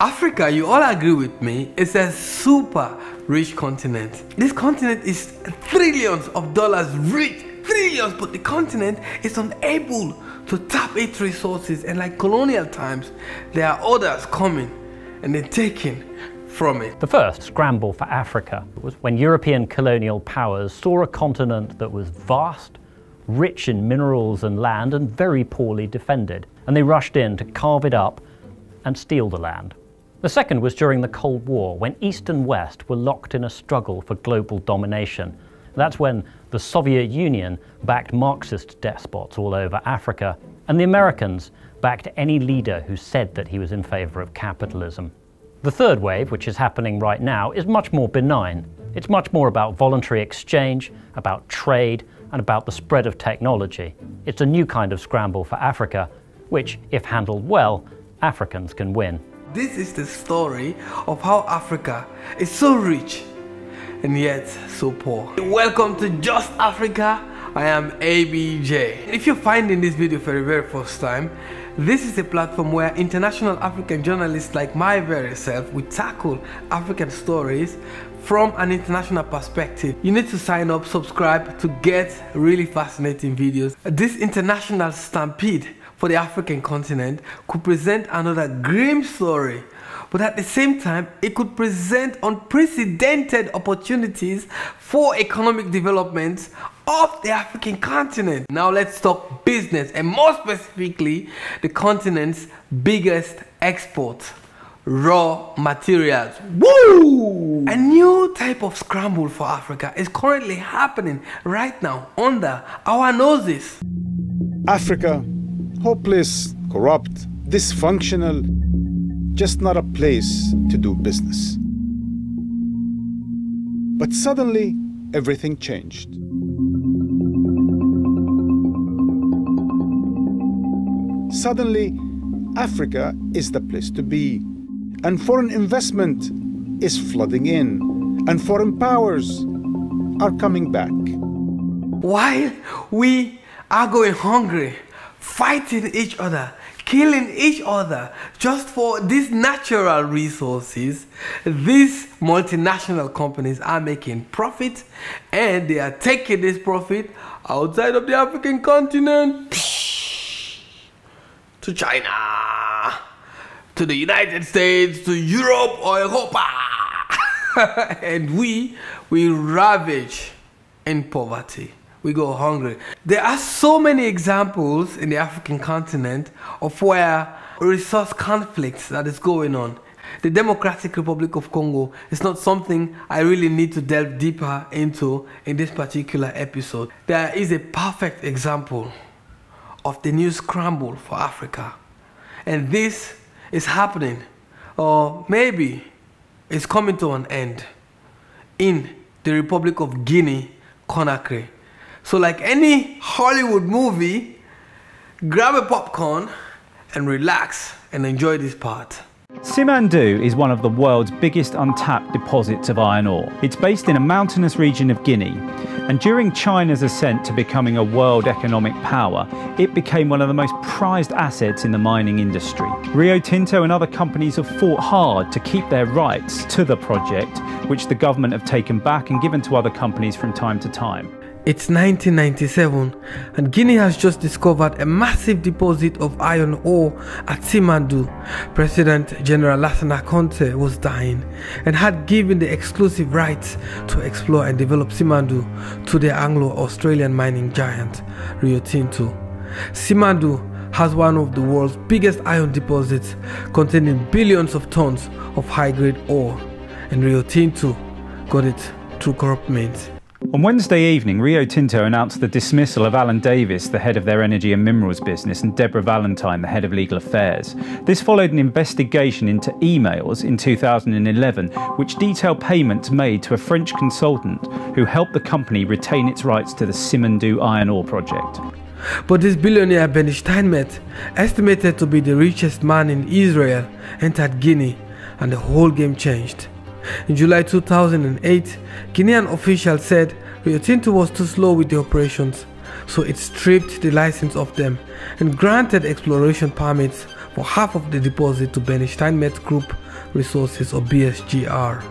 Africa, you all agree with me, is a super rich continent. This continent is trillions of dollars rich, trillions, but the continent is unable to tap its resources, and like colonial times, there are others coming and they're taking from it. The first scramble for Africa was when European colonial powers saw a continent that was vast, rich in minerals and land, and very poorly defended, and they rushed in to carve it up and steal the land. The second was during the Cold War, when East and West were locked in a struggle for global domination. That's when the Soviet Union backed Marxist despots all over Africa, and the Americans backed any leader who said that he was in favor of capitalism. The third wave, which is happening right now, is much more benign. It's much more about voluntary exchange, about trade, and about the spread of technology. It's a new kind of scramble for Africa, which, if handled well, Africans can win. This is the story of how Africa is so rich and yet so poor. Welcome to Just Africa. I am ABJ. If you're finding this video for the very first time, this is a platform where international African journalists like my very self will tackle African stories from an international perspective. You need to sign up, subscribe to get really fascinating videos. This international stampede for the African continent could present another grim story, but at the same time it could present unprecedented opportunities for economic development of the African continent. Now let's talk business, and more specifically the continent's biggest export: raw materials. Woo! A new type of scramble for Africa is currently happening right now under our noses. Africa, hopeless, corrupt, dysfunctional, just not a place to do business. But suddenly, everything changed. Suddenly, Africa is the place to be, and foreign investment is flooding in, and foreign powers are coming back. While we are going hungry, fighting each other, killing each other just for these natural resources, these multinational companies are making profit, and they are taking this profit outside of the African continent to China, to the United States, to Europe or Europa. And we ravage in poverty. We go hungry. There are so many examples in the African continent of where resource conflicts that is going on. The Democratic Republic of Congo is not something I really need to delve deeper into in this particular episode. There is a perfect example of the new scramble for Africa. And this is happening, or maybe it's coming to an end, in the Republic of Guinea-Conakry. So like any Hollywood movie, grab a popcorn and relax and enjoy this part. Simandou is one of the world's biggest untapped deposits of iron ore. It's based in a mountainous region of Guinea, and during China's ascent to becoming a world economic power, it became one of the most prized assets in the mining industry. Rio Tinto and other companies have fought hard to keep their rights to the project, which the government have taken back and given to other companies from time to time. It's 1997 and Guinea has just discovered a massive deposit of iron ore at Simandou. President General Lassana Conte was dying and had given the exclusive rights to explore and develop Simandou to the Anglo-Australian mining giant Rio Tinto. Simandou has one of the world's biggest iron deposits, containing billions of tons of high-grade ore, and Rio Tinto got it through corrupt means. On Wednesday evening, Rio Tinto announced the dismissal of Alan Davis, the head of their energy and minerals business, and Deborah Valentine, the head of legal affairs. This followed an investigation into emails in 2011, which detailed payments made to a French consultant who helped the company retain its rights to the Simandou iron ore project. But this billionaire Benny Steinmetz, estimated to be the richest man in Israel, entered Guinea, and the whole game changed. In July 2008, Guinean officials said Rio Tinto was too slow with the operations, so it stripped the license of them and granted exploration permits for half of the deposit to Benny Steinmetz Group Resources, or BSGR.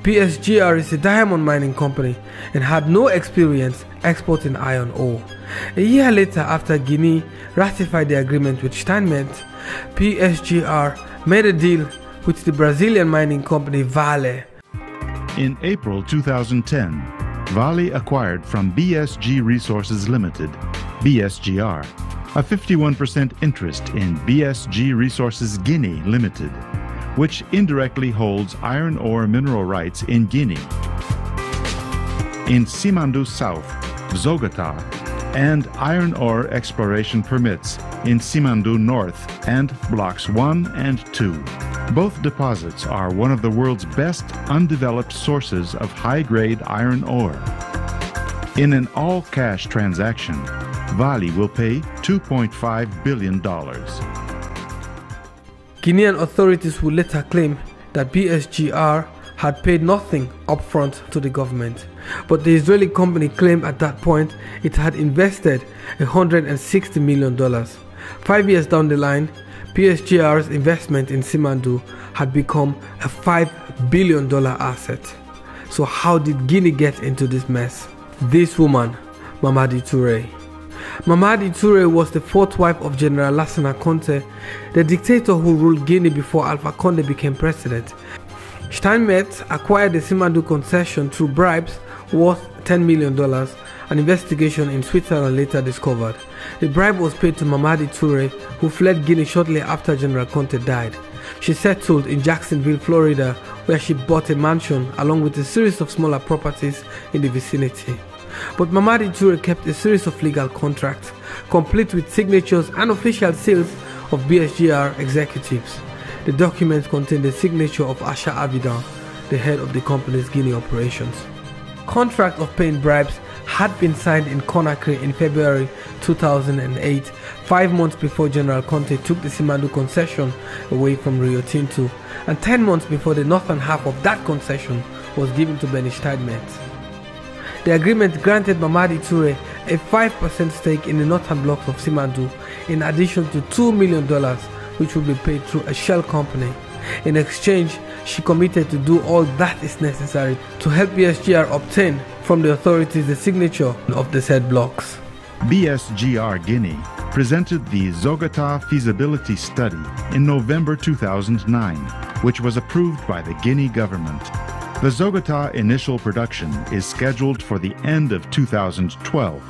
BSGR is a diamond mining company and had no experience exporting iron ore. A year later, after Guinea ratified the agreement with Steinmetz, BSGR made a deal with the Brazilian mining company Vale. In April 2010, Vale acquired from BSG Resources Limited, BSGR, a 51% interest in BSG Resources Guinea Limited, which indirectly holds iron ore mineral rights in Guinea. In Simandou South, Zogata, and iron ore exploration permits in Simandou North and Blocks 1 and 2. Both deposits are one of the world's best undeveloped sources of high-grade iron ore. In an all-cash transaction, Vale will pay $2.5 billion. Guinean authorities would later claim that BSGR had paid nothing upfront to the government, but the Israeli company claimed at that point it had invested $160 million. 5 years down the line, BSGR's investment in Simandou had become a $5 billion asset. So how did Guinea get into this mess? This woman, Mamadi Touré. Mamadi Touré was the fourth wife of General Lassana Conté, the dictator who ruled Guinea before Alpha Condé became president. Steinmetz acquired the Simandou concession through bribes worth $10 million, an investigation in Switzerland later discovered. The bribe was paid to Mamadi Touré, who fled Guinea shortly after General Conté died. She settled in Jacksonville, Florida, where she bought a mansion along with a series of smaller properties in the vicinity. But Mamadi Touré kept a series of legal contracts, complete with signatures and official seals of BSGR executives. The documents contain the signature of Asha Avidan, the head of the company's Guinea operations. Contract of paying bribes had been signed in Conakry in February 2008, 5 months before General Conté took the Simandou concession away from Rio Tinto, and 10 months before the northern half of that concession was given to Benny Steinmetz. The agreement granted Mamadi Touré a 5% stake in the northern blocks of Simandou, in addition to $2 million, which would be paid through a shell company. In exchange, she committed to do all that is necessary to help BSGR obtain from the authorities the signature of the said blocks. BSGR Guinea presented the Zogata feasibility study in November 2009, which was approved by the Guinea government. The Zogata initial production is scheduled for the end of 2012.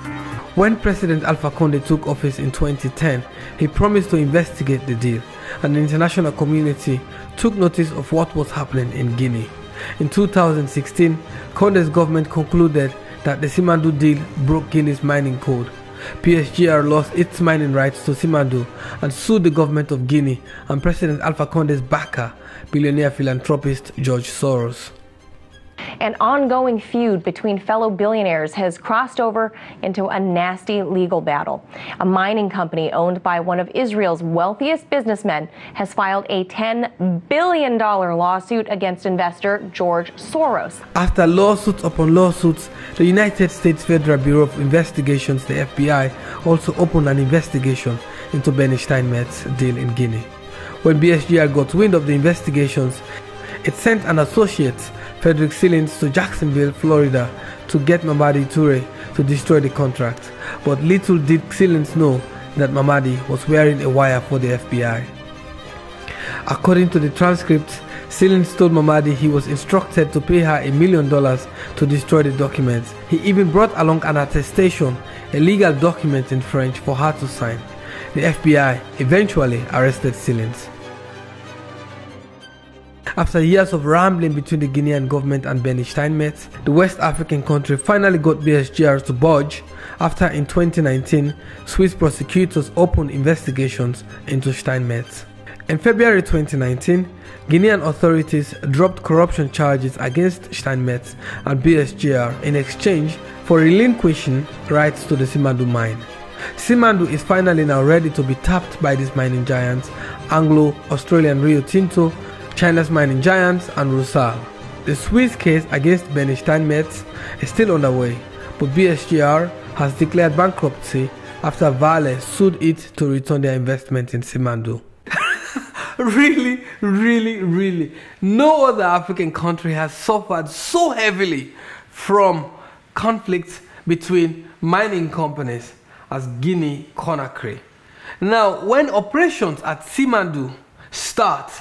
When President Alpha Condé took office in 2010, he promised to investigate the deal, and the international community took notice of what was happening in Guinea. In 2016, Condé's government concluded that the Simandou deal broke Guinea's mining code. BSGR lost its mining rights to Simandou and sued the government of Guinea and President Alpha Condé's backer, billionaire philanthropist George Soros. An ongoing feud between fellow billionaires has crossed over into a nasty legal battle. A mining company owned by one of Israel's wealthiest businessmen has filed a $10 billion lawsuit against investor George Soros. After lawsuits upon lawsuits, the United States Federal Bureau of Investigations, the FBI, also opened an investigation into Benny Steinmetz's deal in Guinea. When BSGR got wind of the investigations, it sent an associate, Frederick Sillins, to Jacksonville, Florida to get Mamadi Touré to destroy the contract. But little did Sillins know that Mamadi was wearing a wire for the FBI. According to the transcripts, Sillins told Mamadi he was instructed to pay her $1 million to destroy the documents. He even brought along an attestation, a legal document in French, for her to sign. The FBI eventually arrested Sillins. After years of rambling between the Guinean government and Benny Steinmetz, the West African country finally got BSGR to budge after in 2019, Swiss prosecutors opened investigations into Steinmetz. In February 2019, Guinean authorities dropped corruption charges against Steinmetz and BSGR in exchange for relinquishing rights to the Simandou mine. Simandou is finally now ready to be tapped by these mining giants, Anglo-Australian Rio Tinto, China's mining giants, and Rusal. The Swiss case against Benny Steinmetz is still underway, but BSGR has declared bankruptcy after Vale sued it to return their investment in Simandou. Really? really, no other African country has suffered so heavily from conflicts between mining companies as Guinea-Conakry. Now, when operations at Simandou start,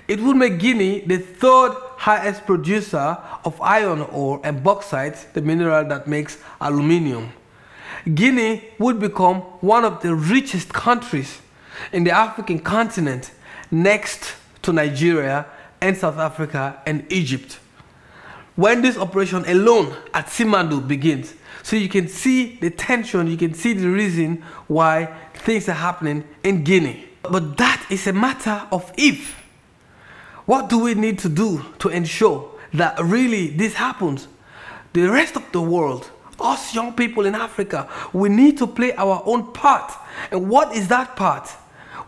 it will make Guinea the third highest producer of iron ore and bauxite, the mineral that makes aluminium. Guinea would become one of the richest countries in the African continent, next to Nigeria and South Africa and Egypt, when this operation alone at Simandou begins. So you can see the tension, you can see the reason why things are happening in Guinea. But that is a matter of if. What do we need to do to ensure that really this happens? The rest of the world, us young people in Africa, we need to play our own part. And what is that part?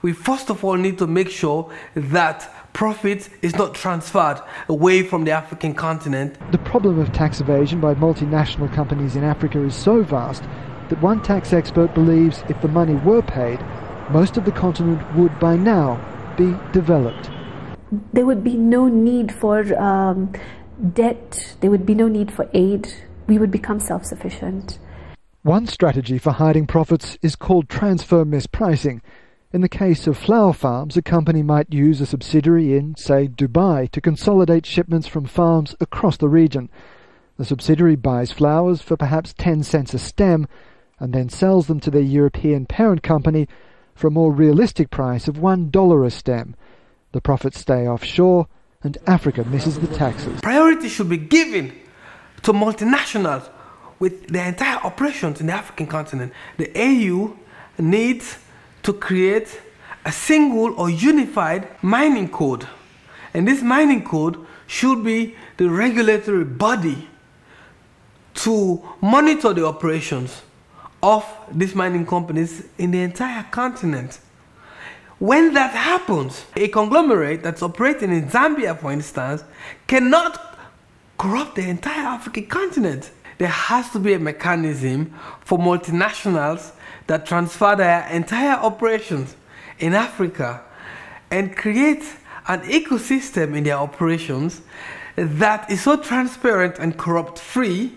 We first of all need to make sure that profit is not transferred away from the African continent. The problem of tax evasion by multinational companies in Africa is so vast that one tax expert believes if the money were paid, most of the continent would by now be developed. There would be no need for debt, there would be no need for aid. We would become self-sufficient. One strategy for hiding profits is called transfer mispricing. In the case of flower farms, a company might use a subsidiary in, say, Dubai to consolidate shipments from farms across the region. The subsidiary buys flowers for perhaps 10 cents a stem and then sells them to their European parent company for a more realistic price of $1 a stem. The profits stay offshore and Africa misses the taxes. Priority should be given to multinationals with their entire operations in the African continent. The AU needs to create a single or unified mining code. And this mining code should be the regulatory body to monitor the operations of these mining companies in the entire continent. When that happens, a conglomerate that's operating in Zambia, for instance, cannot corrupt the entire African continent. There has to be a mechanism for multinationals that transfer their entire operations in Africa and create an ecosystem in their operations that is so transparent and corrupt-free,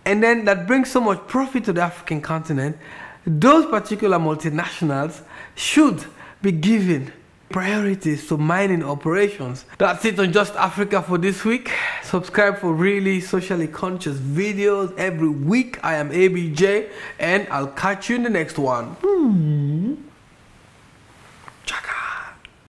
and then that brings so much profit to the African continent. Those particular multinationals should be given priorities to mining operations. That's it on Just Africa for this week. Subscribe for really socially conscious videos every week. I am ABJ and I'll catch you in the next one.